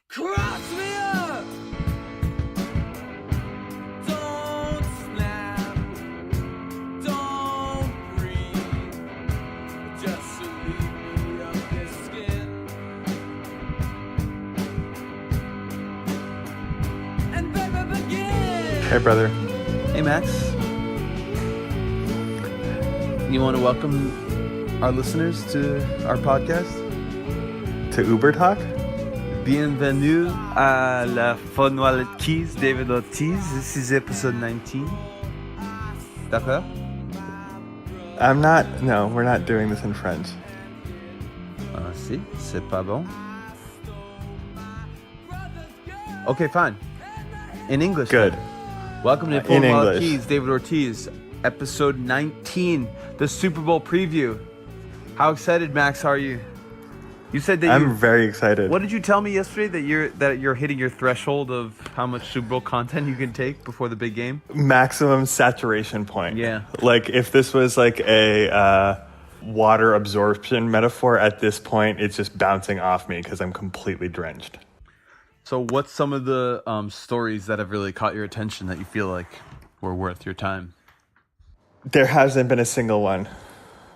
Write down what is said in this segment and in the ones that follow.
Cross me up! Don't snap, don't breathe, just leave me up your skin. And baby begin! Hey, brother. Hey, Max. You want to welcome our listeners to our podcast? To Uber Talk? Bienvenue à la Fun Wallet Keys, David Ortiz. This is episode 19. D'accord? No, we're not doing this in French. Si, c'est pas bon. Okay, fine. In English. Good. Then. Welcome to In Fun Wallet English. Keys, David Ortiz, episode 19, the Superbowl Preview. How excited, Max, are you? You said that I'm very excited. What did you tell me yesterday that you're hitting your threshold of how much Super Bowl content you can take before the big game? Maximum saturation point. Yeah. Like, if this was like a water absorption metaphor, at this point, it's just bouncing off me because I'm completely drenched. So what's some of the stories that have really caught your attention that you feel like were worth your time? There hasn't been a single one.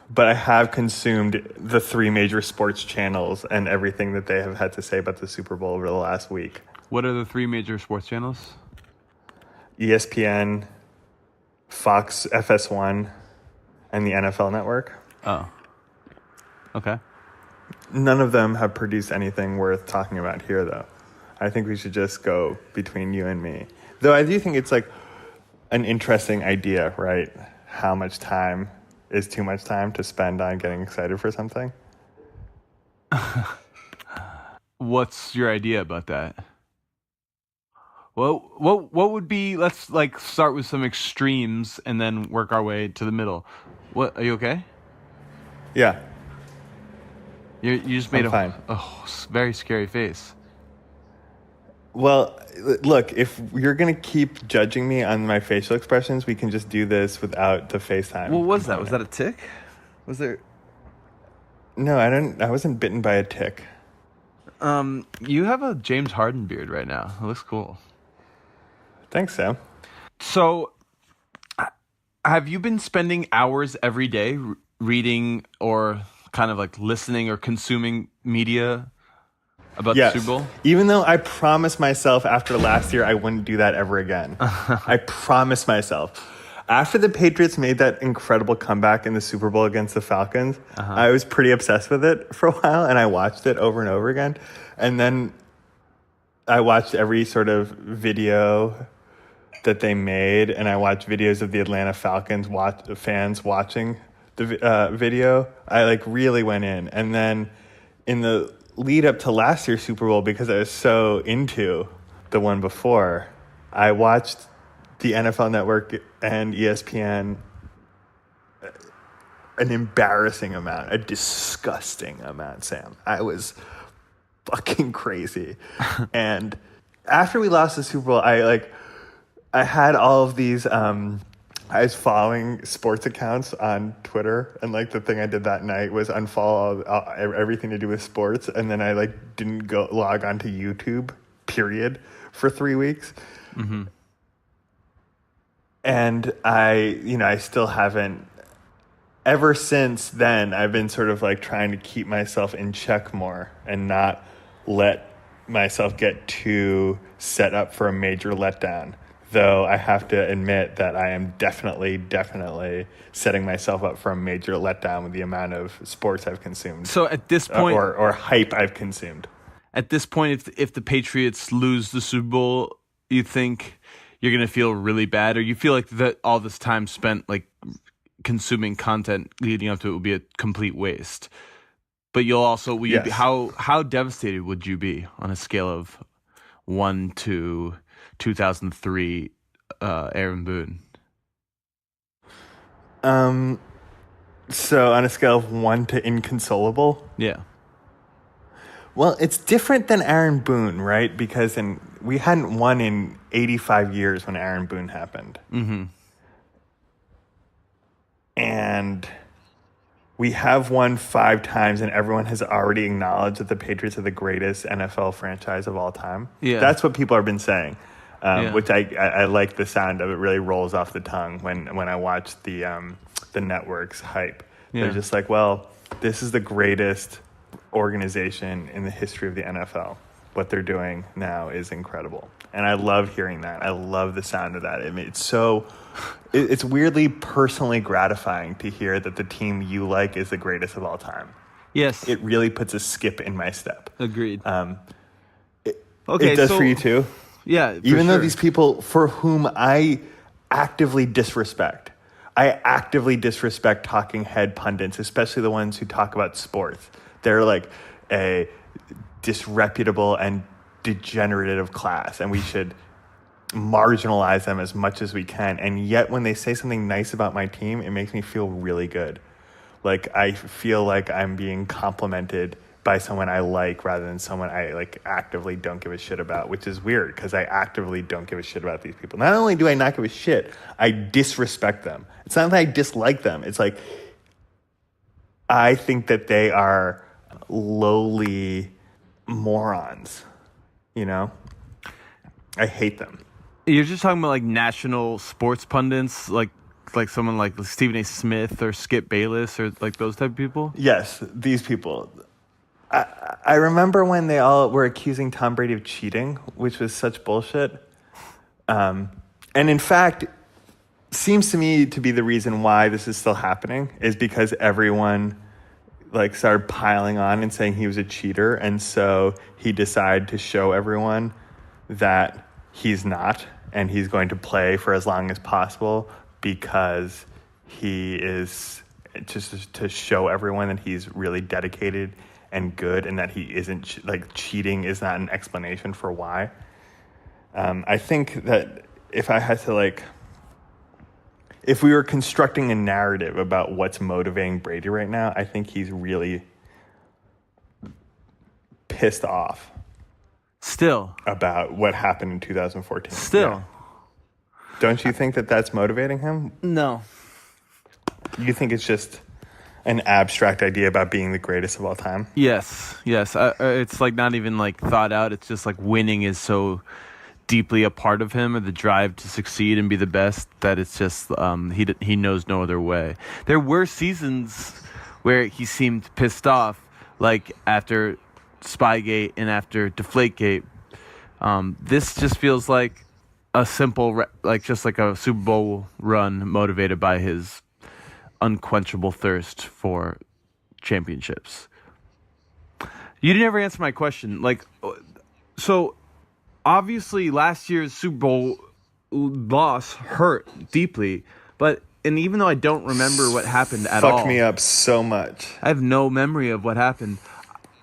But I have consumed the three major sports channels and everything that they have had to say about the Super Bowl over the last week. What are the three major sports channels? ESPN, Fox FS1, and the NFL Network. Oh. Okay. None of them have produced anything worth talking about here, though. I think we should just go between you and me. Though I do think it's like an interesting idea, right? How much time is too much time to spend on getting excited for something? What's your idea about that? Well, what would be? Let's start with some extremes and then work our way to the middle. What, are you okay? Yeah. You just made I'm fine. a very scary face. Well, look, if you're going to keep judging me on my facial expressions, we can just do this without the FaceTime. What was that? Was that a tick? Was there? No, I wasn't bitten by a tick. You have a James Harden beard right now. It looks cool. Thanks, Sam. So, have you been spending hours every day reading or kind of like listening or consuming media about the Super Bowl? Even though I promised myself after last year I wouldn't do that ever again. I promised myself. After the Patriots made that incredible comeback in the Super Bowl against the Falcons, I was pretty obsessed with it for a while, and I watched it over and over again. And then I watched every sort of video that they made, and I watched videos of the Atlanta Falcons fans watching the video. I really went in. And then in the lead up to last year's Super Bowl, because I was so into the one before, I watched the NFL Network and ESPN an embarrassing amount, a disgusting amount, Sam. I was fucking crazy. And after we lost the Super Bowl, I had all of these I was following sports accounts on Twitter, and the thing I did that night was unfollow everything to do with sports, and then I didn't log on to YouTube, period, for 3 weeks. Mm-hmm. And I still haven't. Ever since then, I've been sort of trying to keep myself in check more and not let myself get too set up for a major letdown. Though I have to admit that I am definitely setting myself up for a major letdown with the amount of sports I've consumed. So at this point, or hype I've consumed. At this point, if the Patriots lose the Super Bowl, you think you're gonna feel really bad, or you feel like that all this time spent consuming content leading up to it will be a complete waste? But you'll also Yes. How devastated would you be on a scale of 1 to 2003 Aaron Boone? So on a scale of 1 to inconsolable? Yeah. Well, it's different than Aaron Boone, right? Because we hadn't won in 85 years when Aaron Boone happened. Mm-hmm. And we have won 5 times, and everyone has already acknowledged that the Patriots are the greatest NFL franchise of all time. Yeah. That's what people have been saying, Yeah. which I like the sound of. It really rolls off the tongue when I watch the network's hype. Yeah. They're just like, well, this is the greatest organization in the history of the NFL. What they're doing now is incredible. And I love hearing that. I love the sound of that. I mean, it's weirdly personally gratifying to hear that the team you like is the greatest of all time. Yes. It really puts a skip in my step. Agreed. It does for you too? Yeah. Even though these people for whom I actively disrespect talking head pundits, especially the ones who talk about sports. They're like a disreputable and degenerative class, and we should marginalize them as much as we can. And yet when they say something nice about my team, it makes me feel really good. Like I feel like I'm being complimented by someone I like rather than someone I like actively don't give a shit about, which is weird because I actively don't give a shit about these people. Not only do I not give a shit, I disrespect them. It's not that I dislike them. It's like I think that they are lowly morons, you know? I hate them. You're just talking about like national sports pundits, like someone like Stephen A. Smith or Skip Bayless or like those type of people? Yes, these people. I remember when they all were accusing Tom Brady of cheating, which was such bullshit. And in fact, seems to me to be the reason why this is still happening is because everyone like started piling on and saying he was a cheater. And so he decided to show everyone that he's not, and he's going to play for as long as possible because he is just to show everyone that he's really dedicated and good, and that he isn't like cheating is not an explanation for why. I think that if I had to if we were constructing a narrative about what's motivating Brady right now, I think he's really pissed off. Still. About what happened in 2014. Still. Yeah. Don't you think that that's motivating him? No. You think it's just an abstract idea about being the greatest of all time? Yes. It's like not even like thought out. It's just like winning is so deeply a part of him, or the drive to succeed and be the best, that it's just he knows no other way. There were seasons where he seemed pissed off, like after Spygate and after Deflategate. This just feels like a simple, just like a Super Bowl run motivated by his unquenchable thirst for championships. You never answer my question. So obviously last year's Super Bowl loss hurt deeply, and even though I don't remember what happened at all. Fucked me up so much. I have no memory of what happened.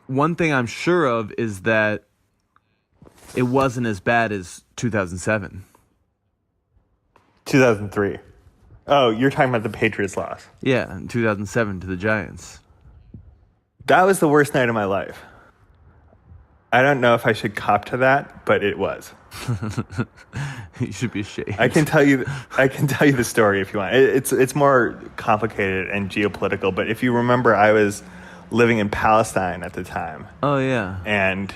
One thing I'm sure of is that it wasn't as bad as 2007. 2003. Oh, you're talking about the Patriots loss. Yeah, in 2007 to the Giants. That was the worst night of my life. I don't know if I should cop to that, but it was. You should be ashamed. I can tell you the story if you want. It's more complicated and geopolitical, but if you remember, I was living in Palestine at the time. Oh, yeah. And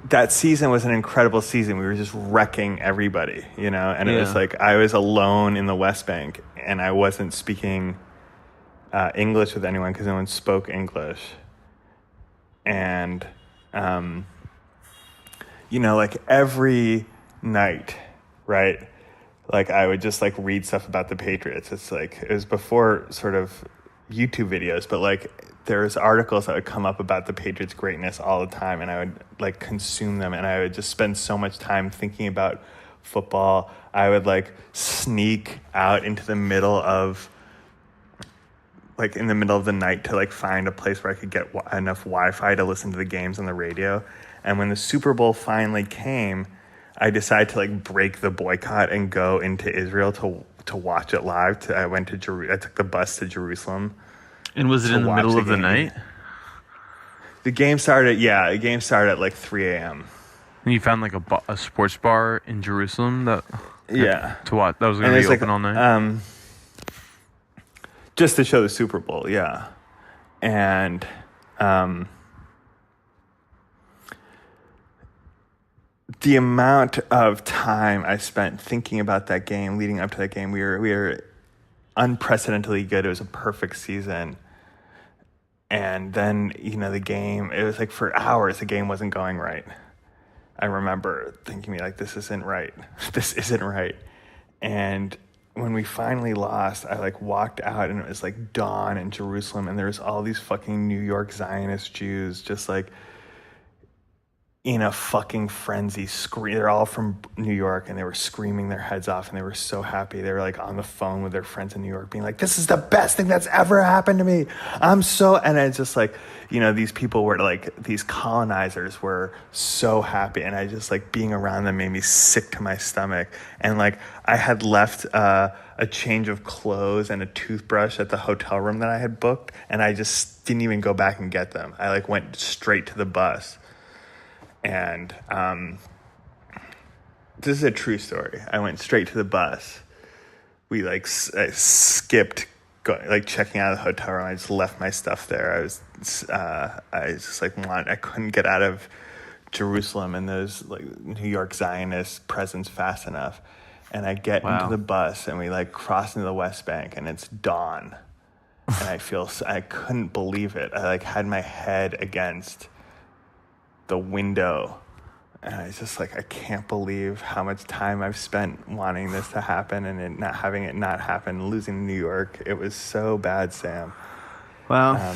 that season was an incredible season. We were just wrecking everybody, you know? And it was like I was alone in the West Bank, and I wasn't speaking English with anyone because no one spoke English. And, like every night, right? Like I would just like read stuff about the Patriots. It's like, it was before sort of YouTube videos, but like there's articles that would come up about the Patriots' greatness all the time, and I would like consume them, and I would just spend so much time thinking about football. I would like sneak out into the middle of in the night to like find a place where I could get enough Wi-Fi to listen to the games on the radio. And when the Super Bowl finally came, I decided to like break the boycott and go into Israel to watch it live. I took the bus to Jerusalem. And was it in the middle of the night? The game started at like 3 a.m. And you found like a sports bar in Jerusalem to watch. That was going to be open all night. just to show the Super Bowl, yeah. And the amount of time I spent thinking about that game, leading up to that game, we were unprecedentedly good. It was a perfect season. And then, the game, it was like for hours, the game wasn't going right. I remember thinking, like, this isn't right. This isn't right. And when we finally lost, I, like, walked out, and it was, like, dawn in Jerusalem, and there was all these fucking New York Zionist Jews just, like, in a fucking frenzy, they're all from New York, and they were screaming their heads off, and they were so happy. They were like on the phone with their friends in New York being like, this is the best thing that's ever happened to me. And it's just like, these people were like, these colonizers were so happy, and I just like being around them made me sick to my stomach. And like I had left a change of clothes and a toothbrush at the hotel room that I had booked, and I just didn't even go back and get them. I like went straight to the bus. And this is a true story. I went straight to the bus. We I skipped checking out of the hotel room. I just left my stuff there. I was just like I couldn't get out of Jerusalem and those like New York Zionist presence fast enough. And I get into the bus, and we like cross into the West Bank, and it's dawn. And I couldn't believe it. I like had my head against the window, and I was just like, I can't believe how much time I've spent wanting this to happen and it not happen, losing New York. It was so bad, Sam. Wow.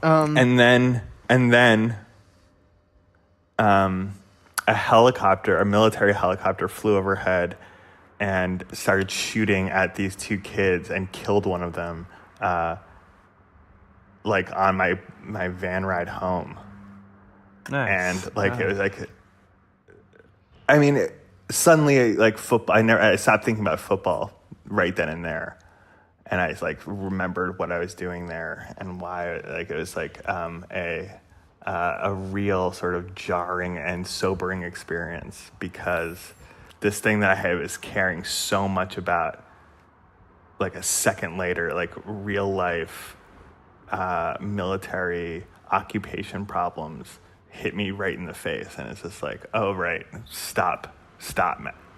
And then a military helicopter flew overhead and started shooting at these two kids and killed one of them like on my van ride home. Nice. And it was like, I mean, suddenly like football, I stopped thinking about football right then and there. And I just like remembered what I was doing there and why, like, it was like a real sort of jarring and sobering experience, because this thing that I was caring so much about, like a second later, like real life military occupation problems hit me right in the face. And it's just like, oh, right, stop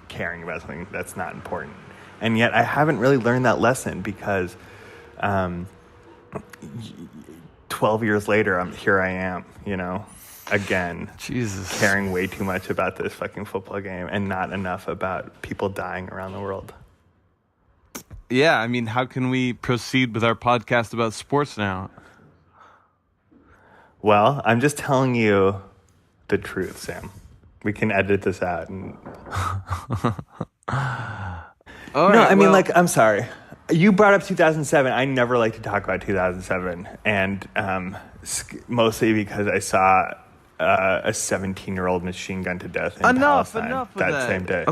caring about something that's not important. And yet I haven't really learned that lesson, because 12 years later, here I am, again, Jesus, caring way too much about this fucking football game and not enough about people dying around the world. Yeah, I mean, how can we proceed with our podcast about sports now? Well, I'm just telling you the truth, Sam. We can edit this out. And... I'm sorry. You brought up 2007. I never like to talk about 2007. And mostly because I saw a 17-year-old machine gun to death in Palestine enough of that same day.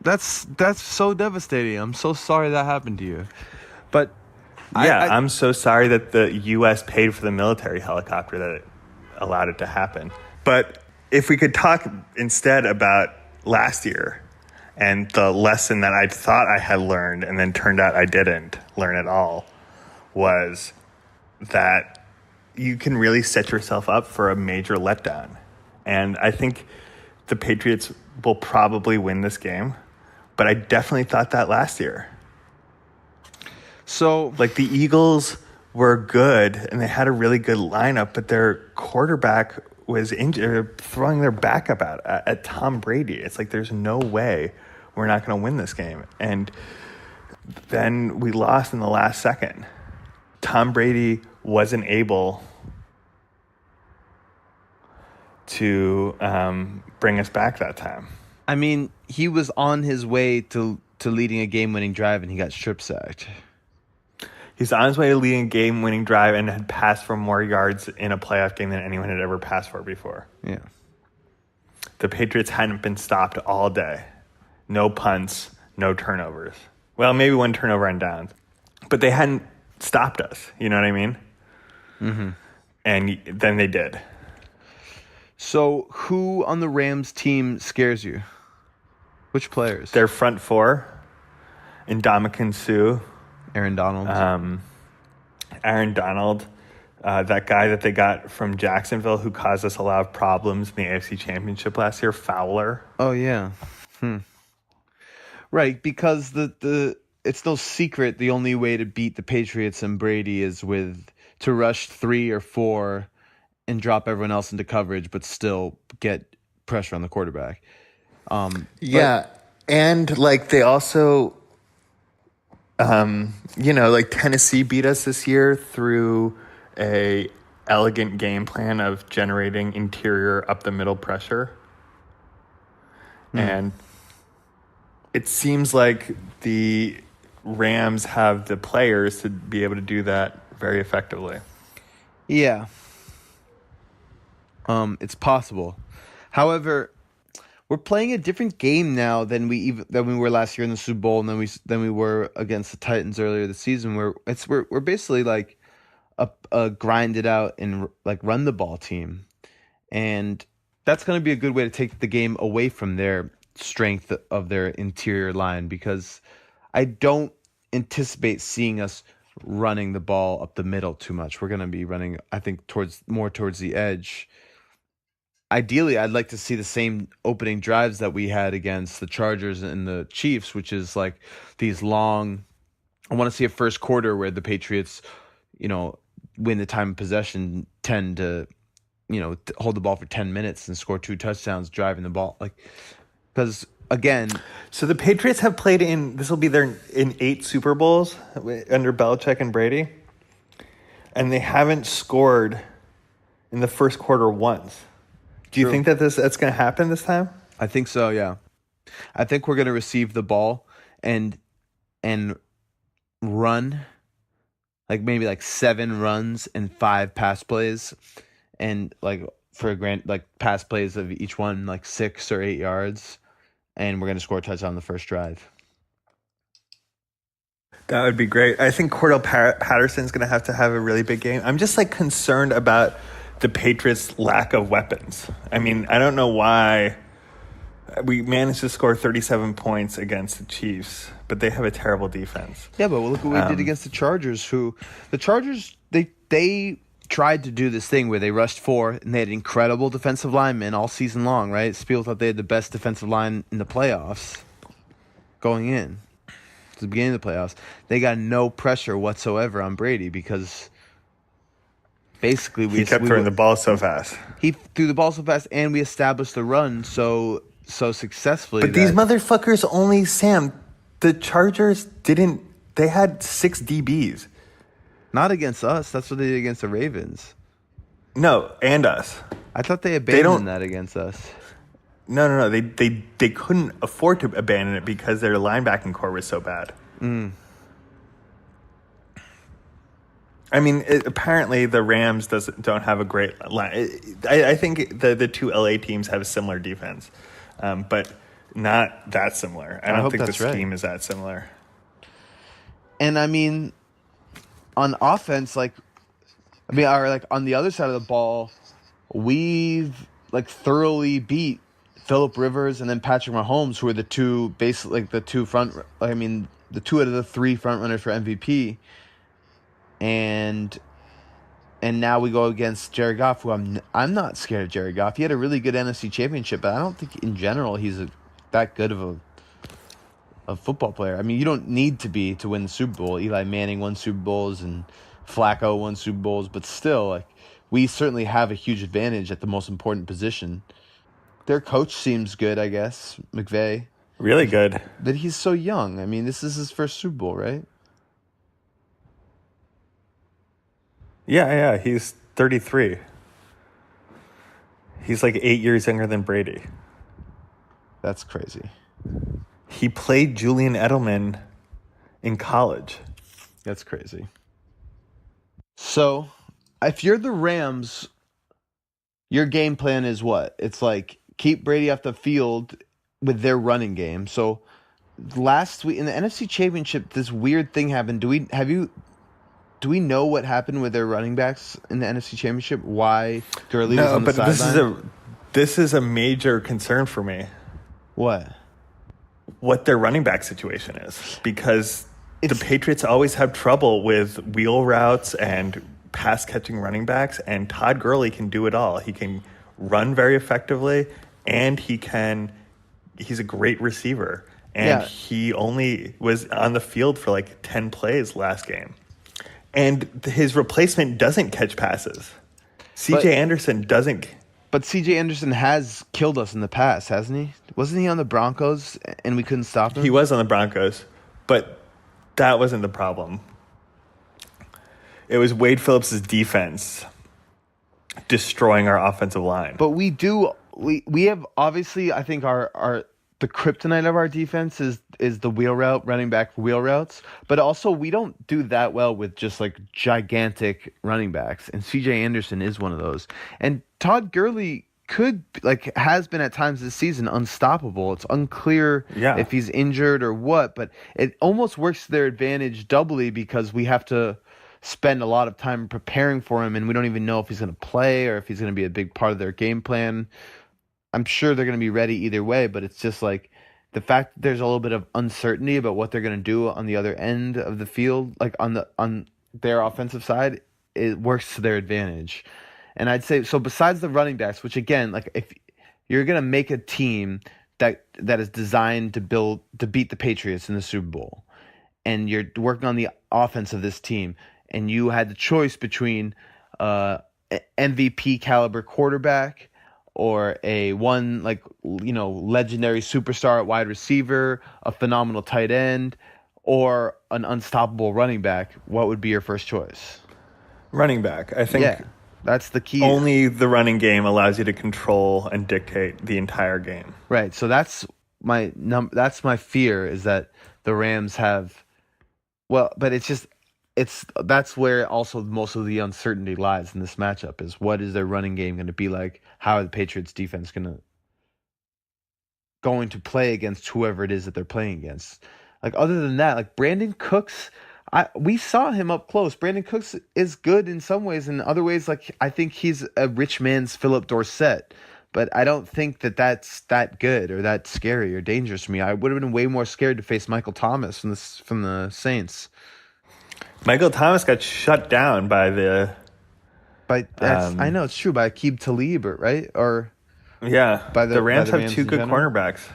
That's so devastating. I'm so sorry that happened to you. But I'm so sorry that the U.S. paid for the military helicopter that allowed it to happen. But if we could talk instead about last year and the lesson that I thought I had learned and then turned out I didn't learn at all, was that you can really set yourself up for a major letdown. And I think the Patriots will probably win this game, but I definitely thought that last year. So, like, the Eagles were good and they had a really good lineup, but their quarterback was injured, throwing their backup out at Tom Brady. It's like, there's no way we're not going to win this game. And then we lost in the last second. Tom Brady wasn't able to bring us back that time. I mean, he was on his way to leading a game-winning drive, and he got strip-sacked. He's on his way to leading a game-winning drive and had passed for more yards in a playoff game than anyone had ever passed for before. Yeah. The Patriots hadn't been stopped all day. No punts, no turnovers. Well, maybe one turnover on downs. But they hadn't stopped us. You know what I mean? Mm-hmm. And then they did. So who on the Rams team scares you? Which players? Their front four, Ndamukong Suh, Aaron Donald. Aaron Donald, that guy that they got from Jacksonville who caused us a lot of problems in the AFC Championship last year, Fowler. Oh yeah, right. Because the it's no secret the only way to beat the Patriots and Brady is to rush 3 or 4 and drop everyone else into coverage, but still get pressure on the quarterback. And like they also, like Tennessee beat us this year through a elegant game plan of generating interior up the middle pressure. And it seems like the Rams have the players to be able to do that very effectively. Yeah. It's possible. However, we're playing a different game now than we were last year in the Super Bowl, and than we were against the Titans earlier this season. We're basically like a grinded out and like run the ball team, and that's going to be a good way to take the game away from their strength of their interior line, because I don't anticipate seeing us running the ball up the middle too much. We're going to be running, I think, towards the edge. Ideally, I'd like to see the same opening drives that we had against the Chargers and the Chiefs, which is like these long. I want to see a first quarter where the Patriots, win the time of possession, tend to, hold the ball for 10 minutes and score 2 touchdowns driving the ball. Because again, so the Patriots have played this will be in 8 Super Bowls under Belichick and Brady, and they haven't scored in the first quarter once. Do you think that that's going to happen this time? I think so, yeah. I think we're going to receive the ball and run, like maybe like 7 runs and 5 pass plays, and like pass plays of each one like 6 or 8 yards, and we're going to score a touchdown on the first drive. That would be great. I think Cordell Patterson's going to have a really big game. I'm just like concerned about the Patriots' lack of weapons. I mean, I don't know why we managed to score 37 points against the Chiefs, but they have a terrible defense. Yeah, but look what we did against the Chargers. They tried to do this thing where they rushed 4 and they had incredible defensive linemen all season long, right? People thought they had the best defensive line in the playoffs going in to the beginning of the playoffs. They got no pressure whatsoever on Brady because basically he kept throwing the ball so fast. He threw the ball so fast, and we established the run so successfully. But these motherfuckers only, Sam, the Chargers didn't. They had 6 DBs. Not against us. That's what they did against the Ravens. No, and us. I thought they abandoned that against us. No. They couldn't afford to abandon it because their linebacking core was so bad. I mean, apparently the Rams don't have a great line. I think the 2 LA teams have a similar defense, but not that similar. I don't think the scheme is that similar. And I mean, on offense, on the other side of the ball, we've thoroughly beat Phillip Rivers and then Patrick Mahomes, who are the 2 the 2 the 2 out of the 3 front runners for MVP. And now we go against Jared Goff, who I'm not scared of Jared Goff. He had a really good NFC Championship, but I don't think in general he's that good of a football player. I mean, you don't need to be to win the Super Bowl. Eli Manning won Super Bowls and Flacco won Super Bowls, but still, we certainly have a huge advantage at the most important position. Their coach seems good, I guess, McVay. Really good. But he's so young. I mean, this is his first Super Bowl, right? Yeah, he's 33. He's 8 years younger than Brady. That's crazy. He played Julian Edelman in college. That's crazy. So, if you're the Rams, your game plan is what? It's keep Brady off the field with their running game. So, last week in the NFC Championship, this weird thing happened. Do we know what happened with their running backs in the NFC Championship? Why Gurley was on the sideline? This is a major concern for me. What their running back situation is, because the Patriots always have trouble with wheel routes and pass-catching running backs, and Todd Gurley can do it all. He can run very effectively, and he's a great receiver. And he only was on the field for like 10 plays last game. And his replacement doesn't catch passes. C.J. Anderson doesn't. But C.J. Anderson has killed us in the past, hasn't he? Wasn't he on the Broncos and we couldn't stop him? He was on the Broncos, but that wasn't the problem. It was Wade Phillips' defense destroying our offensive line. But we have obviously, I think the kryptonite of our defense is the wheel route, running back wheel routes. But also we don't do that well with just like gigantic running backs. And C.J. Anderson is one of those. And Todd Gurley has been at times this season unstoppable. It's unclear if he's injured or what, but it almost works to their advantage doubly because we have to spend a lot of time preparing for him, and we don't even know if he's going to play or if he's going to be a big part of their game plan. I'm sure they're going to be ready either way, but it's just like the fact that there's a little bit of uncertainty about what they're going to do on the other end of the field, like on their offensive side, it works to their advantage. And I'd say, so besides the running backs, which again, like if you're going to make a team that is designed to beat the Patriots in the Super Bowl, and you're working on the offense of this team, and you had the choice between MVP caliber quarterback or a legendary superstar at wide receiver, a phenomenal tight end, or an unstoppable running back, what would be your first choice? Running back, I think. Yeah, that's the key. Only the running game allows you to control and dictate the entire game. Right. So that's my fear is that the Rams have. Well, but that's where also most of the uncertainty lies in this matchup is what is their running game going to be like? How are the Patriots defense going to play against whoever it is that they're playing against? Like other than that, like Brandon Cooks, we saw him up close. Brandon Cooks is good in some ways, and in other ways, like I think he's a rich man's Philip Dorsett. But I don't think that's that good or that scary or dangerous for me. I would have been way more scared to face Michael Thomas from the Saints. Michael Thomas got shut down by I know it's true by Aqib Talib, right? Or the Rams have two good cornerbacks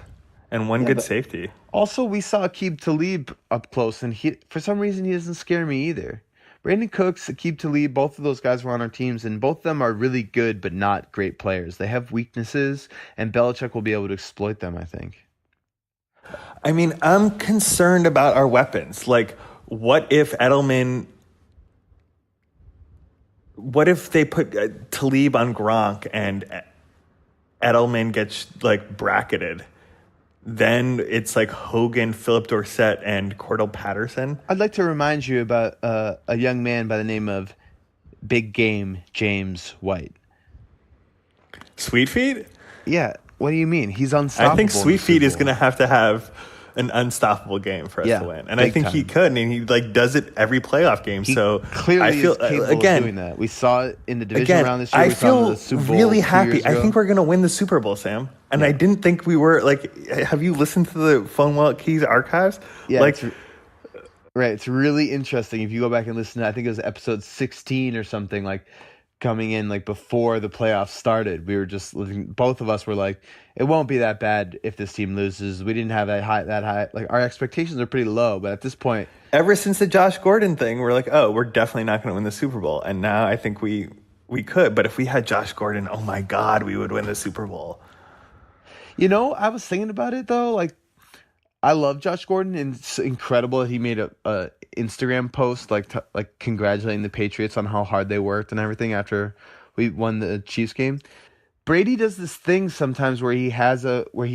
and one good safety. Also, we saw Aqib Talib up close, and for some reason he doesn't scare me either. Brandon Cooks, Aqib Talib, both of those guys were on our teams, and both of them are really good but not great players. They have weaknesses, and Belichick will be able to exploit them, I think. I mean, I'm concerned about our weapons. Like, what if they put Talib on Gronk and Edelman gets like bracketed? Then it's like Hogan, Philip Dorsett, and Cordell Patterson. I'd like to remind you about a young man by the name of Big Game James White. Sweet Feet? Yeah. What do you mean? He's unstoppable. I think Sweet Feet is going to have an unstoppable game for us to win, and I think he could, and he like does it every playoff game. So clearly, I feel of doing that. We saw it in the division round this year. I feel really happy. I think we're going to win the Super Bowl, Sam. And I didn't think we were like. Have you listened to the Phone Wallet Keys archives? Yeah, right. It's really interesting if you go back and listen to. I think it was episode 16 or something like. Coming in like before the playoffs started, we were just both of us were like, it won't be that bad if this team loses. We didn't have that high. Like our expectations are pretty low, but at this point, ever since the Josh Gordon thing, we're like, oh, we're definitely not going to win the Super Bowl. And now I think we could. But if we had Josh Gordon, oh my God, we would win the Super Bowl. You know, I was thinking about it though. Like, I love Josh Gordon, and it's incredible that he made a Instagram post like congratulating the Patriots on how hard they worked and everything after we won the Chiefs game. Brady does this thing sometimes where he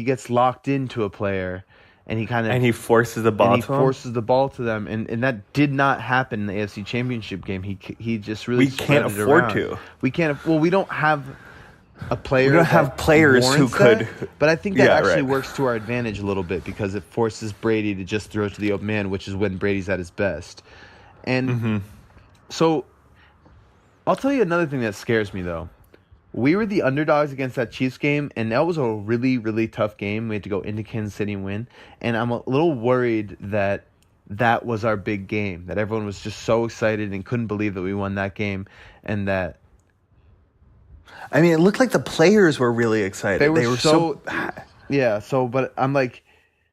gets locked into a player and he forces the ball to them, and that did not happen in the AFC Championship game. He just really we can't afford to. We can't. Well, we don't have a player. We don't have players who could. But I think that actually works to our advantage a little bit because it forces Brady to just throw to the open man, which is when Brady's at his best. And so I'll tell you another thing that scares me, though. We were the underdogs against that Chiefs game, and that was a really, really tough game. We had to go into Kansas City and win. And I'm a little worried that that was our big game, that everyone was just so excited and couldn't believe that we won that game, and that I mean, it looked like the players were really excited. they were so yeah. So, but I'm like,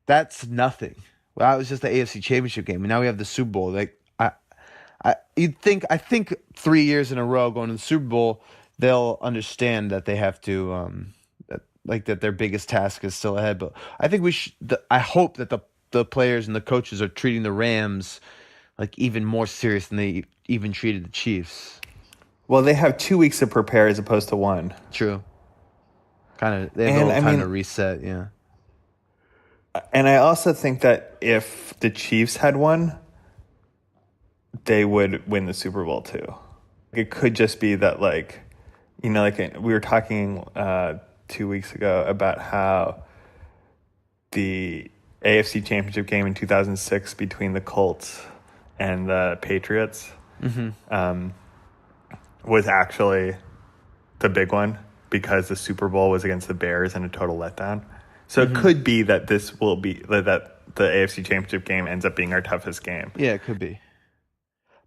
that's nothing. Well, that was just the AFC Championship game, and now we have the Super Bowl. Like, I think 3 years in a row going to the Super Bowl, they'll understand that they have to that their biggest task is still ahead. But I think I hope that the players and the coaches are treating the Rams like even more serious than they even treated the Chiefs. Well, they have 2 weeks to prepare as opposed to 1. True. Kind of, they have a little time to reset. Yeah. And I also think that if the Chiefs had won, they would win the Super Bowl too. It could just be that, like, you know, like we were talking 2 weeks ago about how the AFC Championship game in 2006 between the Colts and the Patriots was actually the big one because the Super Bowl was against the Bears and a total letdown. So it could be that this will be that the AFC Championship game ends up being our toughest game. Yeah, it could be.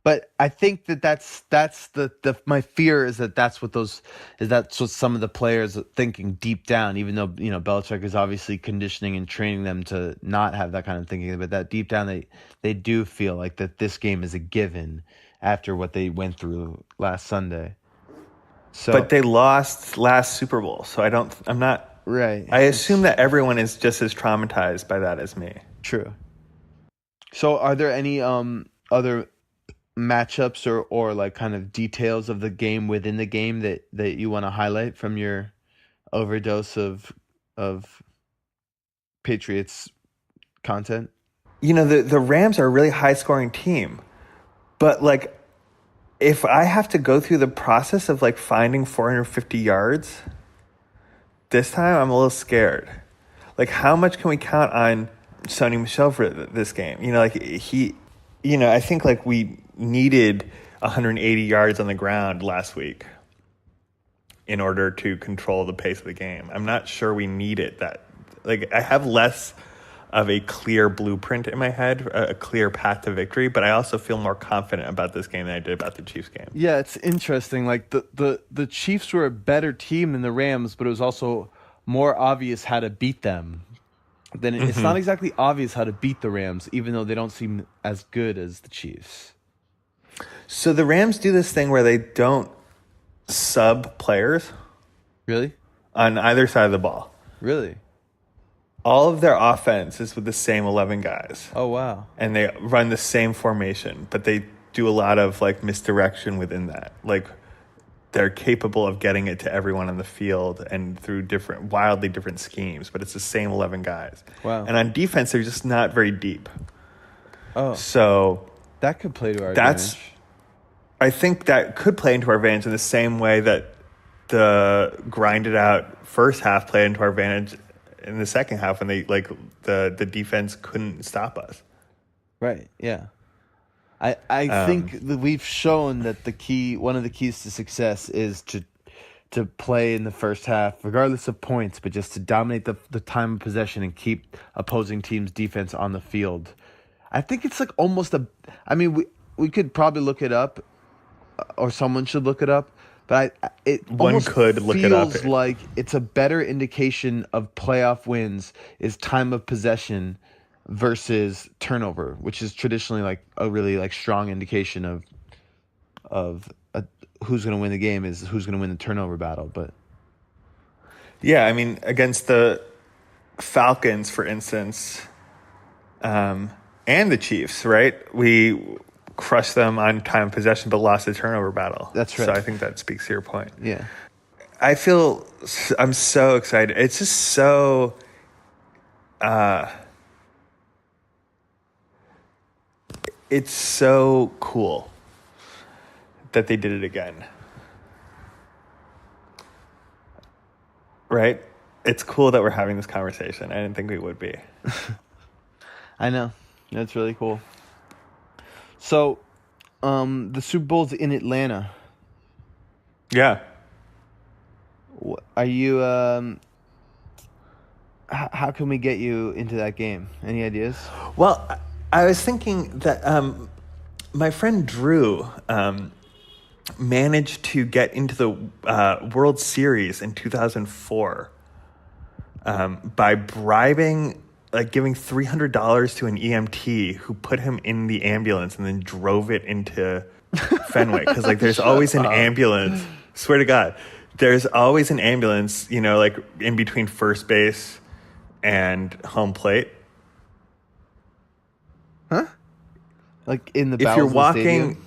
But I think that's the my fear is that's what some of the players are thinking deep down, even though, you know, Belichick is obviously conditioning and training them to not have that kind of thinking, but that deep down they do feel like that this game is a given after what they went through last Sunday. So, but they lost last Super Bowl, so I'm not right. I assume that everyone is just as traumatized by that as me. True. So are there any other matchups or like kind of details of the game within the game that you want to highlight from your overdose of Patriots content? You know, the Rams are a really high scoring team, but like if I have to go through the process of like finding 450 yards this time, I'm a little scared. Like, how much can we count on Sony Michel for this game? You know, like I think like we needed 180 yards on the ground last week in order to control the pace of the game. I'm not sure we needed that. Like, I have less of a clear blueprint in my head, a clear path to victory, but I also feel more confident about this game than I did about the Chiefs game. Yeah, it's interesting. Like the Chiefs were a better team than the Rams, but it was also more obvious how to beat them. Then it's not exactly obvious how to beat the Rams, even though they don't seem as good as the Chiefs. So the Rams do this thing where they don't sub players. Really? On either side of the ball. Really? All of their offense is with the same 11 guys. Oh, wow. And they run the same formation, but they do a lot of like misdirection within that. Like, they're capable of getting it to everyone on the field and through wildly different schemes, but it's the same 11 guys. Wow. And on defense, they're just not very deep. Oh. So that could play to our advantage. I think that could play into our advantage in the same way that the grinded out first half played into our advantage in the second half when they the defense couldn't stop us. Right. Yeah. I think that we've shown that one of the keys to success is to play in the first half, regardless of points, but just to dominate the time of possession and keep opposing teams' defense on the field. I think it's like almost we could probably look it up, or someone should look it up. But One could look it up. Feels like it's a better indication of playoff wins is time of possession versus turnover, which is traditionally like a really like strong indication of who's going to win the game is who's going to win the turnover battle. But yeah, I mean, against the Falcons, for instance, and the Chiefs, right? We crushed them on time of possession, but lost the turnover battle. That's right. So I think that speaks to your point. Yeah. I'm so excited. It's just so, it's so cool that they did it again. Right? It's cool that we're having this conversation. I didn't think we would be. I know. That's really cool. So, the Super Bowl's in Atlanta. Yeah. Are you, how can we get you into that game? Any ideas? Well, I was thinking that my friend Drew managed to get into the World Series in 2004 by bribing, like giving $300 to an EMT who put him in the ambulance and then drove it into Fenway. Because like there's always an ambulance. Swear to God, there's always an ambulance, you know, like in between first base and home plate. Huh? Like in the If bowels you're of the walking, stadium?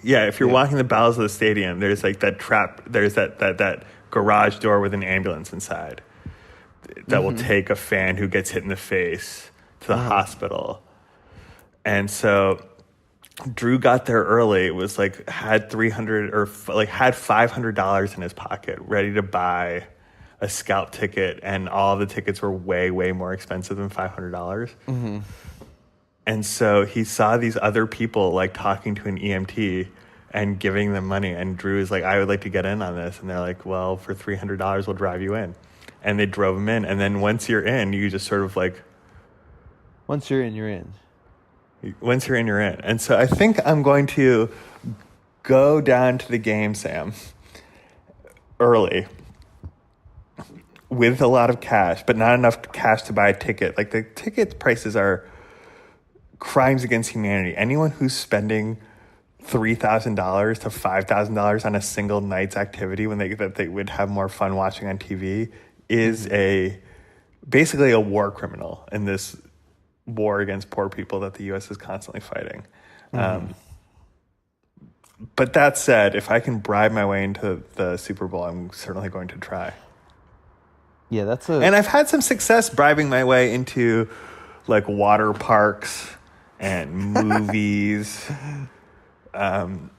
yeah, if you're walking the bowels of the stadium, there's like that trap. There's that garage door with an ambulance inside that will take a fan who gets hit in the face to the hospital. And so Drew got there early. It was like had $500 in his pocket, ready to buy a scalp ticket, and all the tickets were way, way more expensive than $500. And so he saw these other people like talking to an EMT and giving them money. And Drew is like, I would like to get in on this. And they're like, well, for $300, we'll drive you in. And they drove him in. And then once you're in, you just sort of like... Once you're in, you're in. Once you're in, you're in. And so I think I'm going to go down to the game, Sam, early with a lot of cash, but not enough cash to buy a ticket. Like the ticket prices are crimes against humanity. Anyone who's spending $3,000 to $5,000 on a single night's activity when they would have more fun watching on TV is basically a war criminal in this war against poor people that the U.S. is constantly fighting. But that said, if I can bribe my way into the Super Bowl, I'm certainly going to try. Yeah, and I've had some success bribing my way into like water parks and movies. And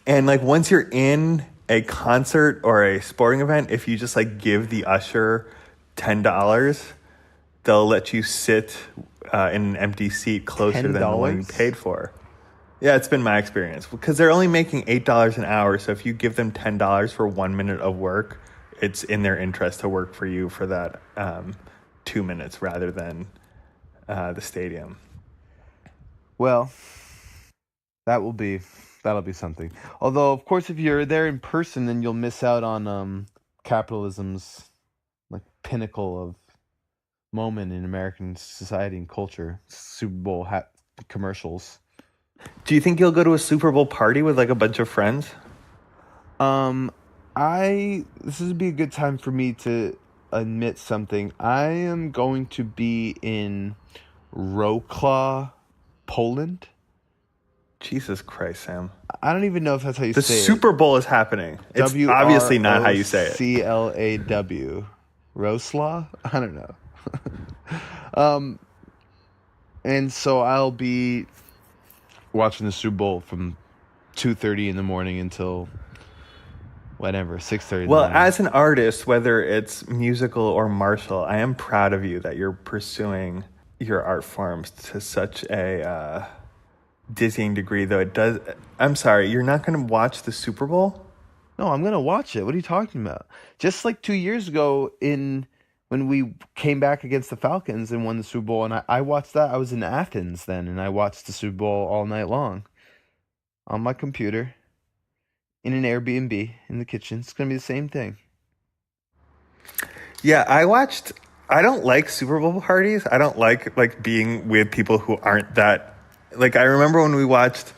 like once you're in a concert or a sporting event, if you just like give the usher $10, they'll let you sit in an empty seat closer than the one you paid for. Yeah, it's been my experience because they're only making $8 an hour. So if you give them $10 for 1 minute of work, it's in their interest to work for you for that 2 minutes rather than the stadium. Well, that'll be something. Although, of course, if you're there in person, then you'll miss out on capitalism's like pinnacle of moment in American society and culture: Super Bowl commercials. Do you think you'll go to a Super Bowl party with like a bunch of friends? This would be a good time for me to admit something. I am going to be in Wrocław, Poland. Jesus Christ, Sam. I don't even know if that's how you say it. The Super Bowl is happening. It's obviously not how you say it. Wrocław? Wrocław? I don't know. And so I'll be watching the Super Bowl from 2:30 in the morning until whatever, 6:30. Well, as an artist, whether it's musical or martial, I am proud of you that you're pursuing your art forms to such a dizzying degree, though it does. I'm sorry, you're not going to watch the Super Bowl? No, I'm going to watch it. What are you talking about? Just like 2 years ago when we came back against the Falcons and won the Super Bowl, and I watched that. I was in Athens then, and I watched the Super Bowl all night long on my computer in an Airbnb in the kitchen. It's going to be the same thing. Yeah, I don't like Super Bowl parties. I don't like being with people who aren't that. Like, I remember when we watched,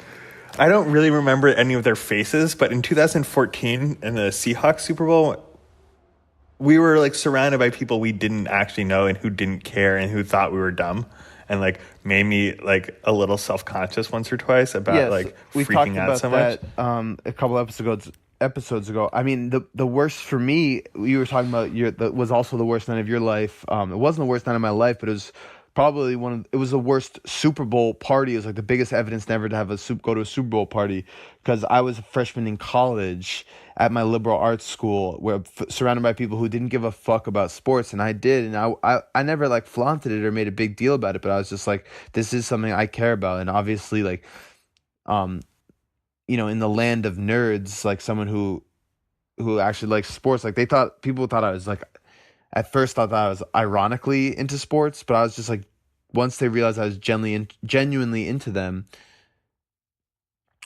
I don't really remember any of their faces, but in 2014 in the Seahawks Super Bowl, we were like surrounded by people we didn't actually know and who didn't care and who thought we were dumb, and like made me like a little self-conscious once or twice about freaking out so much. A couple episodes ago. I mean, the worst for me, you were talking about that was also the worst night of your life. It wasn't the worst night of my life, but it was probably it was the worst Super Bowl party. It was like the biggest evidence never to have go to a Super Bowl party, because I was a freshman in college at my liberal arts school, where surrounded by people who didn't give a fuck about sports, and I did, and I never like flaunted it or made a big deal about it, but I was just like, this is something I care about. And obviously, like, you know, in the land of nerds, like someone who actually likes sports, like people thought I was like, at first thought that I was ironically into sports, but I was just like once they realized I was genuinely into them,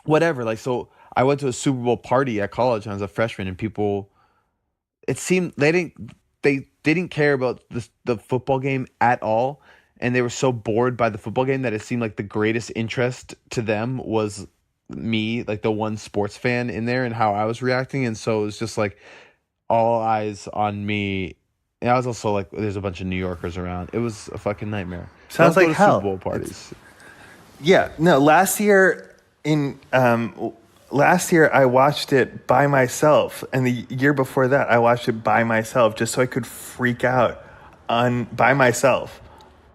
whatever. Like, so I went to a Super Bowl party at college when I was a freshman, and people, it seemed they didn't care about the football game at all, and they were so bored by the football game that it seemed like the greatest interest to them was me, like the one sports fan in there, and how I was reacting. And so it was just like all eyes on me. And I was also like, there's a bunch of New Yorkers around. It was a fucking nightmare. Sounds Don't like go to hell. Super Bowl parties. Yeah, no. Last year I watched it by myself, and the year before that I watched it by myself, just so I could freak out by myself,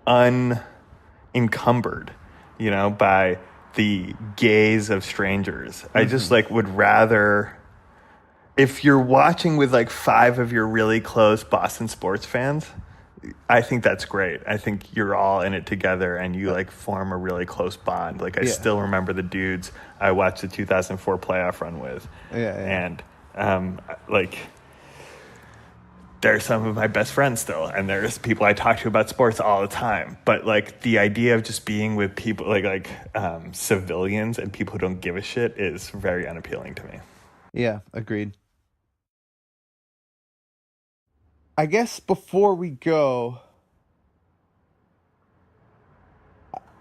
unencumbered, by the gaze of strangers. I just would rather. If you're watching with 5 of your really close Boston sports fans, I think that's great. I think you're all in it together and you form a really close bond. I still remember the dudes I watched the 2004 playoff run with. Yeah. And they're some of my best friends still, and there's people I talk to about sports all the time. But the idea of just being with people civilians and people who don't give a shit is very unappealing to me. Yeah, agreed. I guess before we go,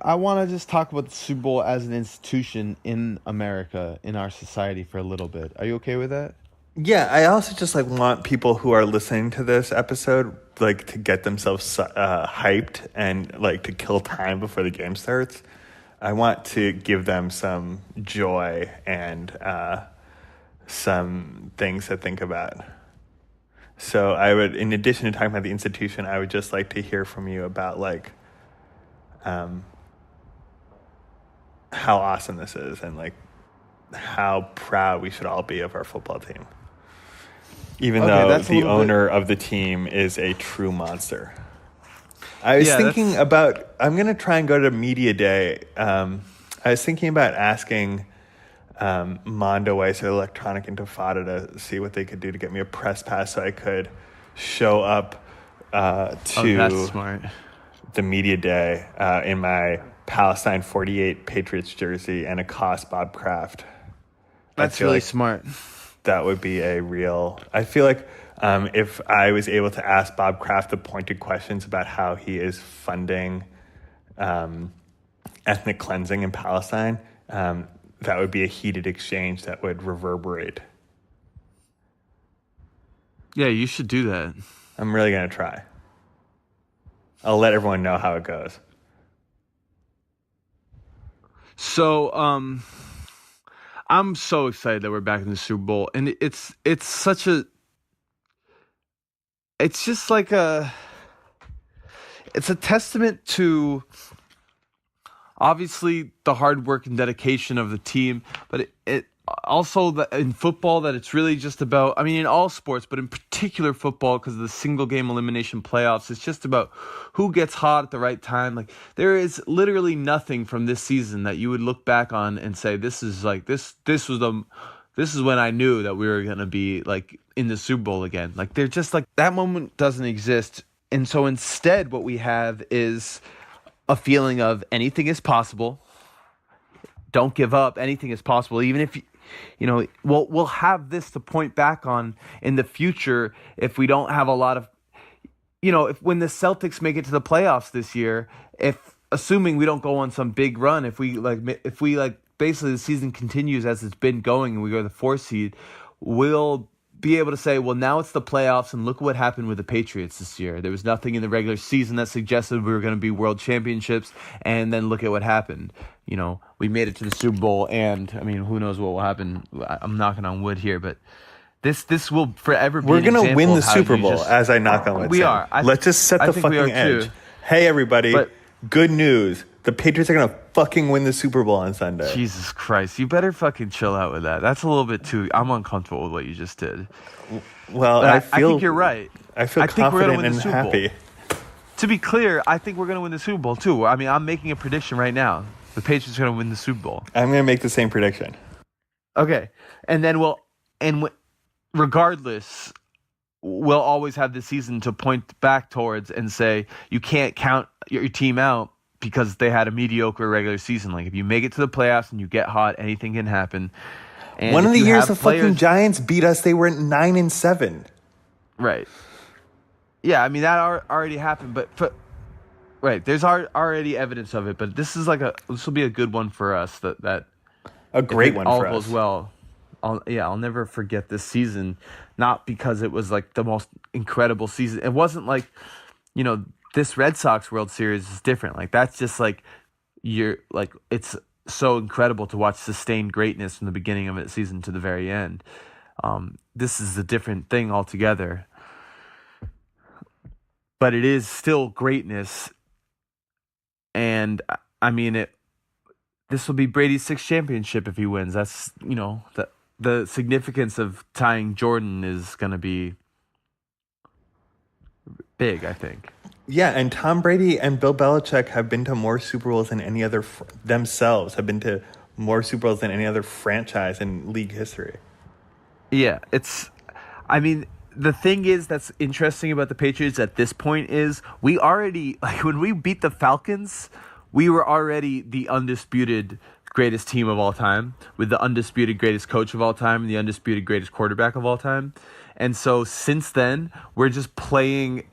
I want to just talk about the Super Bowl as an institution in America, in our society, for a little bit. Are you okay with that? Yeah, I also just want people who are listening to this episode to get themselves hyped and to kill time before the game starts. I want to give them some joy and some things to think about. So I would, in addition to talking about the institution, I would just like to hear from you about how awesome this is and how proud we should all be of our football team. Even though the owner of the team is a true monster. I was thinking about, I'm going to try and go to media day. I was thinking about asking Mondo Weiss or Electronic Intifada to see what they could do to get me a press pass so I could show up to the media day in my Palestine 48 Patriots jersey and accost Bob Kraft. That's really smart. That would be a real... I feel like if I was able to ask Bob Kraft the pointed questions about how he is funding ethnic cleansing in Palestine, that would be a heated exchange that would reverberate. Yeah, you should do that. I'm really going to try. I'll let everyone know how it goes. So, I'm so excited that we're back in the Super Bowl, and it's such a... It's just it's a testament to... obviously the hard work and dedication of the team, but it also in football that it's really just about, I mean, in all sports, but in particular football, because of the single game elimination playoffs, it's just about who gets hot at the right time. There is literally nothing from this season that you would look back on and say, this is when I knew that we were going to be in the Super Bowl again. They're just that moment doesn't exist. And so instead what we have is a feeling of anything is possible. Don't give up. Anything is possible. Even if, we'll have this to point back on in the future if we don't have a lot of, if when the Celtics make it to the playoffs this year, assuming we don't go on some big run, if we basically the season continues as it's been going and we go to the 4th seed, we'll be able to say, well, now it's the playoffs, and look what happened with the Patriots this year. There was nothing in the regular season that suggested we were going to be world championships, and then look at what happened. We made it to the Super Bowl, and, I mean, who knows what will happen. I'm knocking on wood here, but this will forever be We're an example going to win the of how Super you Bowl, just... as I knock on wood. We Sam. are. Let's just set the fucking edge. Too. Hey, everybody. Good news. The Patriots are going to fucking win the Super Bowl on Sunday. Jesus Christ. You better fucking chill out with that. That's a little bit too... I'm uncomfortable with what you just did. Well, I think you're right. I feel confident and happy. To be clear, I think we're going to win the Super Bowl too. I mean, I'm making a prediction right now. The Patriots are going to win the Super Bowl. I'm going to make the same prediction. Okay. And then regardless, we'll always have the season to point back towards and say, you can't count your team out because they had a mediocre regular season. Like if you make it to the playoffs and you get hot, anything can happen. And one of the you years have the fucking Giants beat us, they were 9-7. Right. Yeah, I mean that already happened, but right, there's already evidence of it. But this will be a good one for us. That a great one all for goes us. well. I'll never forget this season. Not because it was like the most incredible season. It wasn't like, this Red Sox World Series is different. Like that's just like it's so incredible to watch sustained greatness from the beginning of a season to the very end. This is a different thing altogether. But it is still greatness. And I mean this will be Brady's 6th championship if he wins. That's, the significance of tying Jordan is going to be big, I think. Yeah, and Tom Brady and Bill Belichick have been to more Super Bowls than any other themselves have been to more Super Bowls than any other franchise in league history. Yeah, the thing is that's interesting about the Patriots at this point is we already, like when we beat the Falcons, we were already the undisputed greatest team of all time with the undisputed greatest coach of all time and the undisputed greatest quarterback of all time. And so since then, we're just playing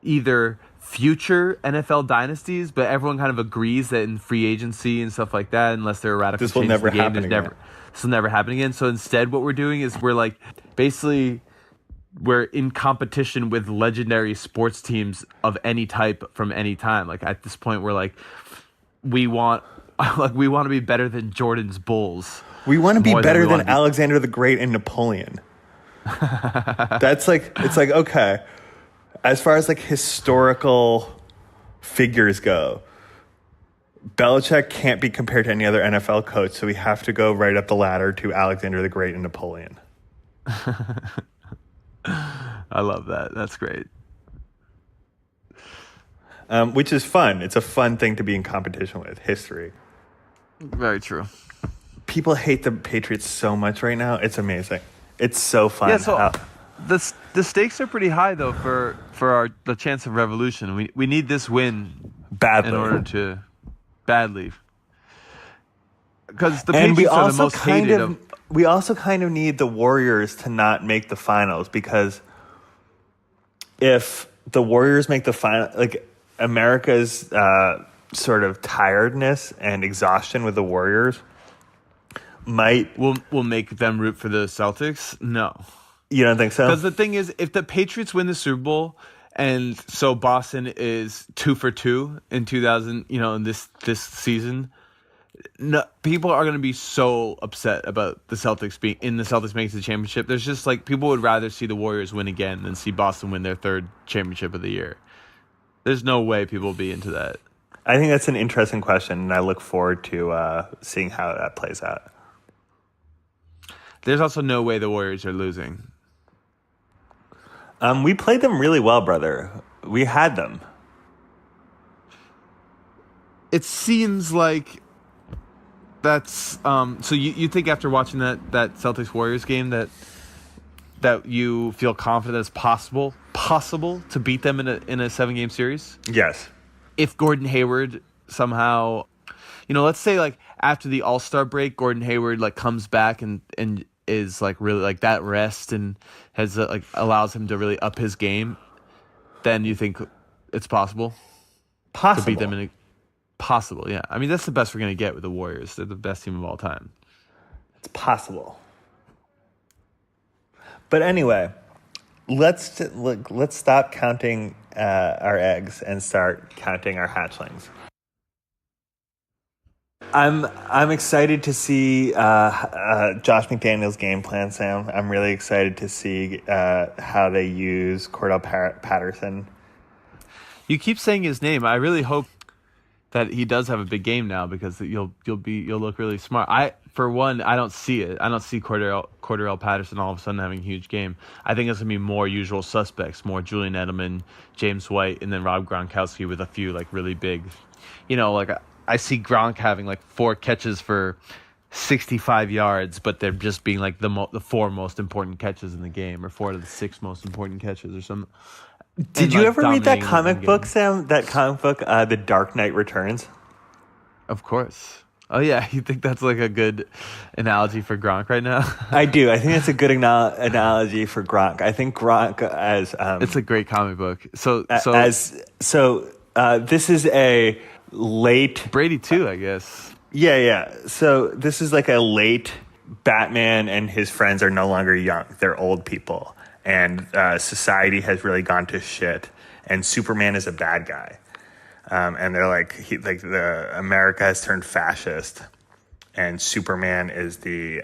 either future NFL dynasties, but everyone kind of agrees that in free agency and stuff like that, unless there are radical this will changes never in the game, happen again. This will never happen again. So instead, what we're doing is we're like basically we're in competition with legendary sports teams of any type from any time. Like at this point, we're like we want to be better than Jordan's Bulls. We want to be better than be Alexander the Great and Napoleon. That's like it's like okay. As far as like historical figures go, Belichick can't be compared to any other NFL coach, so we have to go right up the ladder to Alexander the Great and Napoleon. I love that. That's great. Which is fun. It's a fun thing to be in competition with, history. Very true. People hate the Patriots so much right now. It's amazing. It's so fun. Yeah, so the stakes are pretty high though for the chance of revolution. We need this win badly in order to badly, because the Patriots are the most hated we also kind of need the Warriors to not make the finals, because if the Warriors make the final, like America's sort of tiredness and exhaustion with the Warriors will make them root for the Celtics. No. You don't think so? Because the thing is, if the Patriots win the Super Bowl, and so Boston is 2 for 2 in 2000, in this season, no, people are going to be so upset about the Celtics making the championship. There's just like people would rather see the Warriors win again than see Boston win their 3rd championship of the year. There's no way people will be into that. I think that's an interesting question, and I look forward to seeing how that plays out. There's also no way the Warriors are losing. We played them really well, brother. We had them. It seems like that's so you think after watching that Celtics Warriors game that you feel confident it's possible to beat them in a 7-game series? Yes. If Gordon Hayward somehow, let's say like after the All-Star break, Gordon Hayward like comes back and is like really like that rest and has like allows him to really up his game, then you think it's possible to beat them in a possible. Yeah, I mean that's the best we're gonna get with the Warriors. They're the best team of all time. It's possible. But anyway, let's stop counting our eggs and start counting our hatchlings. I'm excited to see Josh McDaniels' game plan, Sam. I'm really excited to see how they use Cordell Patterson. You keep saying his name. I really hope that he does have a big game now, because you'll look really smart. For one, I don't see it. I don't see Cordell Patterson all of a sudden having a huge game. I think it's gonna be more usual suspects, more Julian Edelman, James White, and then Rob Gronkowski with a few like really big, like. I see Gronk having like 4 catches for 65 yards, but they're just being like the 4 most important catches in the game, or 4 of the 6 most important catches or something. Did you ever read that dominating comic the book, game. Sam? That comic book, The Dark Knight Returns? Of course. Oh yeah, you think that's like a good analogy for Gronk right now? I do. I think that's a good analogy for Gronk. I think Gronk as It's a great comic book. So this is a late Brady too, I guess. Yeah. So this is like a late Batman and his friends are no longer young. They're old people. And society has really gone to shit. And Superman is a bad guy. And they're like, America has turned fascist. And Superman is the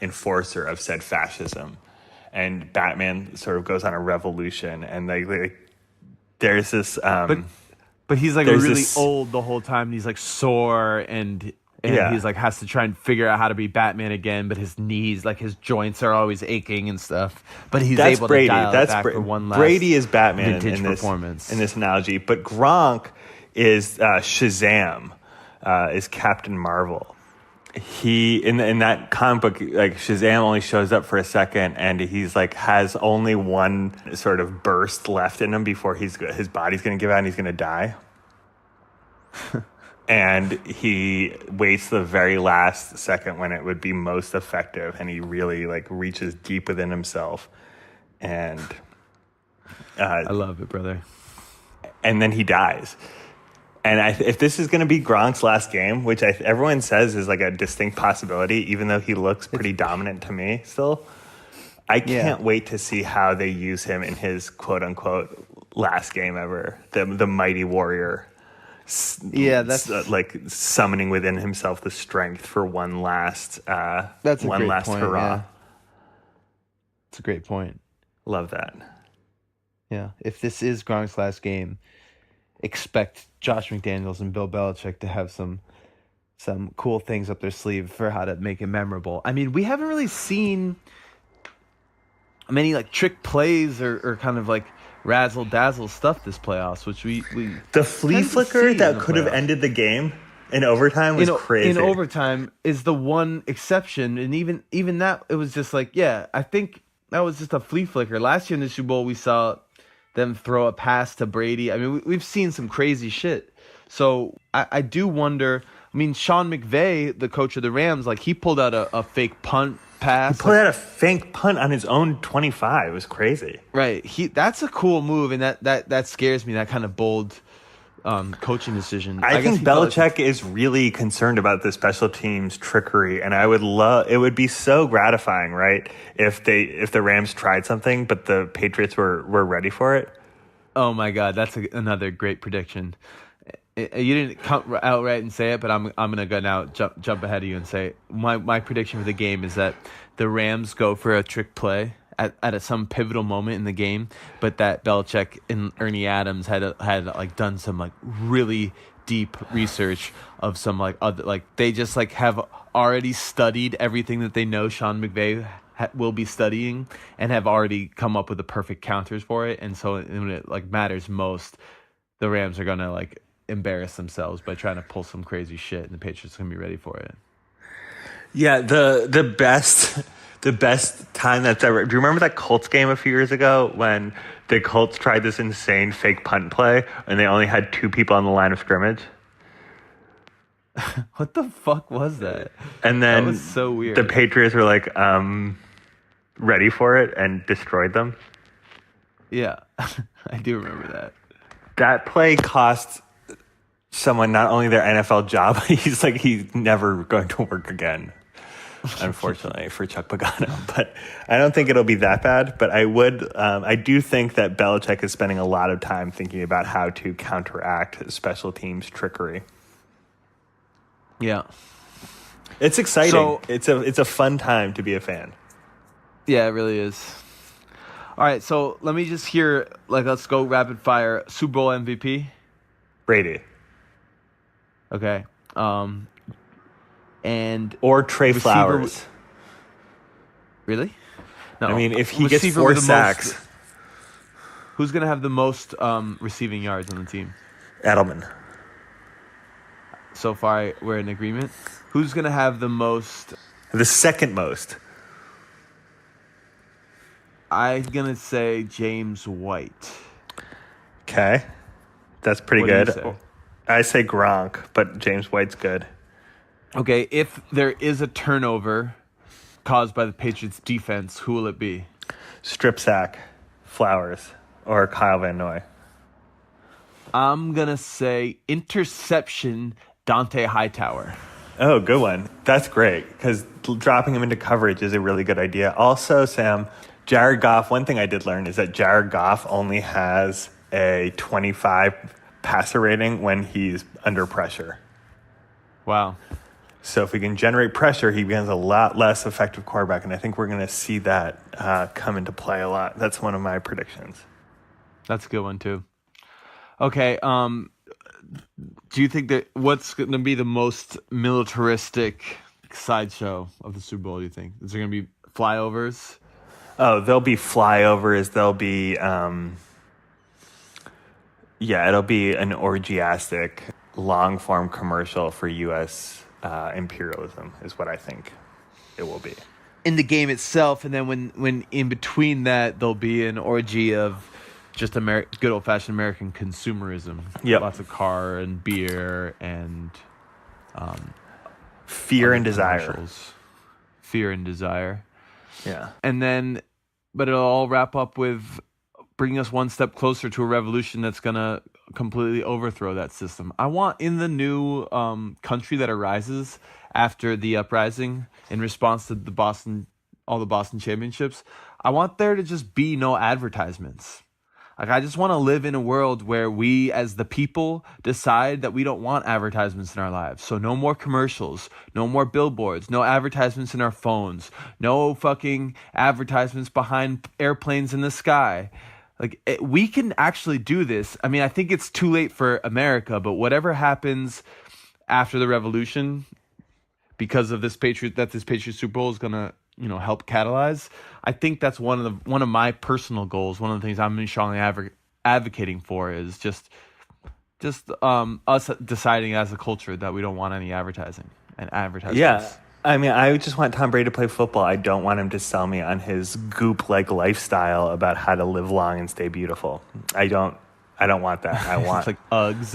enforcer of said fascism. And Batman sort of goes on a revolution. And there's this... But he's like there's really this- old the whole time. And he's like sore and Yeah. he's like has to try and figure out how to be Batman again. But his knees, like his joints, are always aching and stuff. But he's That's able Brady. to dial That's it back for one last Brady is Batman vintage in this performance. in this analogy. But Gronk is Shazam, is Captain Marvel. He in that comic book, like Shazam only shows up for a second, and he's like has only one sort of burst left in him before his body's going to give out and he's going to die. And he waits the very last second when it would be most effective, and he really like reaches deep within himself, and I love it, brother. and then he dies. And if this is going to be Gronk's last game, which everyone says is like a distinct possibility, even though he looks pretty dominant to me still, I can't wait to see how they use him in his quote unquote last game ever, the mighty warrior. Yeah, that's like summoning within himself the strength for one last that's a one great last point, hurrah. yeah. It's a great point. Love that. Yeah, if this is Gronk's last game, expect Josh McDaniels and Bill Belichick to have some cool things up their sleeve for how to make it memorable. I mean, we haven't really seen many like trick plays or kind of like razzle dazzle stuff this playoffs, which we The flea tend to flicker see that in the could have playoffs. ended the game in overtime was crazy. In overtime is the one exception, and even that it was just like, yeah, I think that was just a flea flicker. Last year in the Super Bowl, we saw them throw a pass to Brady. I mean, we've seen some crazy shit. So I do wonder. I mean, Sean McVay, the coach of the Rams, like he pulled out a fake punt pass. He put out a fake punt on his own 25. It was crazy. Right. That's a cool move, and that scares me. That kind of bold coaching decision. I guess think he felt Belichick is really concerned about the special teams trickery, and I would love. It would be so gratifying, right? If the Rams tried something, but the Patriots were ready for it. Oh my God, that's another great prediction. You didn't come outright and say it, but I'm gonna go now. Jump ahead of you and say my prediction for the game is that the Rams go for a trick play at some pivotal moment in the game, but that Belichick and Ernie Adams had like done some like really deep research of some like other like they just like have already studied everything that they know Sean McVay will be studying and have already come up with the perfect counters for it, and so when it like matters most, the Rams are gonna like embarrass themselves by trying to pull some crazy shit, and the Patriots are gonna be ready for it. Yeah, the best time that's ever. Do you remember that Colts game a few years ago when the Colts tried this insane fake punt play and they only had 2 people on the line of scrimmage? What the fuck was that? And then That was so weird. the Patriots were like ready for it and destroyed them. Yeah, I do remember that. That play cost someone not only their NFL job, he's never going to work again. Unfortunately for Chuck Pagano, but I don't think it'll be that bad. But I do think that Belichick is spending a lot of time thinking about how to counteract special teams trickery. Yeah, It's exciting. So- It's a fun time to be a fan. yeah, it really is. All right, so let me just hear let's go rapid fire. Super Bowl MVP. Brady Okay. And or Trey receiver- Flowers. really? No. I mean, if he gets Receiver 4 with the sacks, most- who's gonna have the most receiving yards on the team? Edelman. So far, we're in agreement. Who's gonna have the most? The second most. I'm gonna say James White. Okay. That's pretty What do you good. say? I say Gronk, but James White's good. Okay, if there is a turnover caused by the Patriots defense, who will it be? Strip sack, Flowers, or Kyle Van Noy. I'm going to say interception, Dante Hightower. Oh, good one. That's great because dropping him into coverage is a really good idea. Also, Sam, Jared Goff, one thing I did learn is that Jared Goff only has a 25 passer rating when he's under pressure. Wow. So if we can generate pressure, he becomes a lot less effective quarterback, and I think we're going to see that come into play a lot. That's one of my predictions. That's a good one, too. Okay, do you think that what's going to be the most militaristic sideshow of the Super Bowl, do you think? Is there going to be flyovers? Oh, there'll be flyovers. There'll be, it'll be an orgiastic, long-form commercial for U.S. Imperialism is what I think it will be. In the game itself, and then when in between that, there'll be an orgy of just good old-fashioned American consumerism. Yep. Lots of car and beer and Fear and desire. commercials. Fear and desire. Yeah. And then, but it'll all wrap up with bringing us one step closer to a revolution that's going to completely overthrow that system. I want in the new country that arises after the uprising in response to all the Boston championships, I want there to just be no advertisements. Like, I just want to live in a world where we, as the people, decide that we don't want advertisements in our lives. So no more commercials, no more billboards, no advertisements in our phones, no fucking advertisements behind airplanes in the sky. Like, we can actually do this. I mean, I think it's too late for America, but whatever happens after the revolution, because of this Patriot Super Bowl is going to, help catalyze. I think that's one of my personal goals. One of the things I'm strongly advocating for is just us deciding as a culture that we don't want any advertising and advertisements. Yeah. I mean, I just want Tom Brady to play football. I don't want him to sell me on his goop-like lifestyle about how to live long and stay beautiful. I don't want that. I want it's like Uggs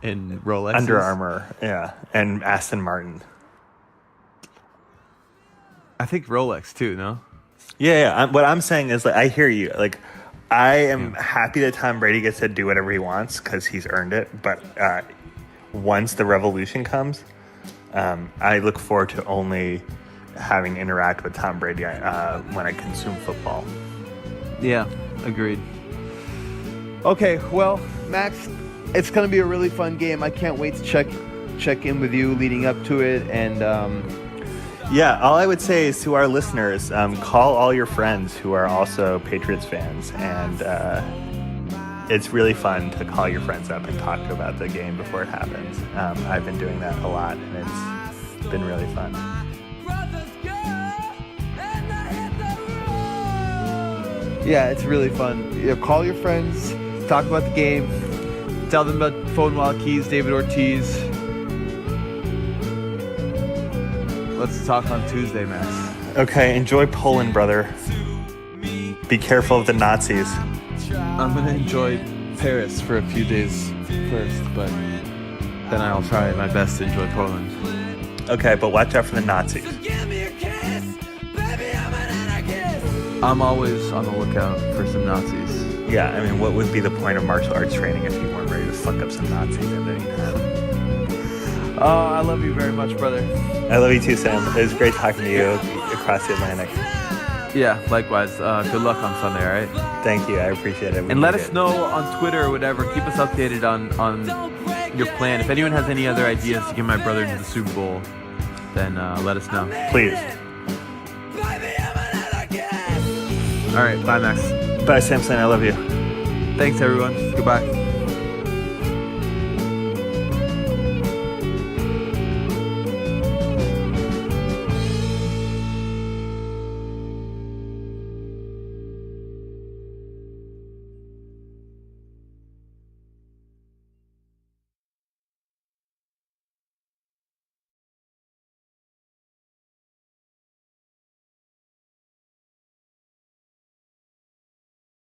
and Rolex, Under Armour, yeah, and Aston Martin. I think Rolex too. No. Yeah. What I'm saying is, like, I hear you. Like, I am happy that Tom Brady gets to do whatever he wants because he's earned it. But once the revolution comes, I look forward to only having interact with Tom Brady when I consume football. Yeah, agreed. Okay, well, Max, it's going to be a really fun game. I can't wait to check in with you leading up to it. And yeah, all I would say is to our listeners, call all your friends who are also Patriots fans. And it's really fun to call your friends up and talk about the game before it happens. I've been doing that a lot, and it's been really fun. yeah, it's really fun. Call your friends, talk about the game, tell them about Phone Wild Keys, David Ortiz. Let's talk on Tuesday, Max. Okay, enjoy Poland, brother. Be careful of the Nazis. I'm going to enjoy Paris for a few days first, but then I'll try my best to enjoy Poland. Okay, but watch out for the Nazis. I'm always on the lookout for some Nazis. Yeah, I mean, what would be the point of martial arts training if you weren't ready to fuck up some Nazis at any time? Oh, I love you very much, brother. I love you too, Sam. It was great talking to you across the Atlantic. Yeah, likewise. Good luck on Sunday, all right? Thank you. I appreciate it. And let us know on Twitter or whatever. Keep us updated on your plan. If anyone has any other ideas to get my brother into the Super Bowl, then let us know. Please. All right, bye, Max. Bye, Samson. I love you. Thanks, everyone. Goodbye.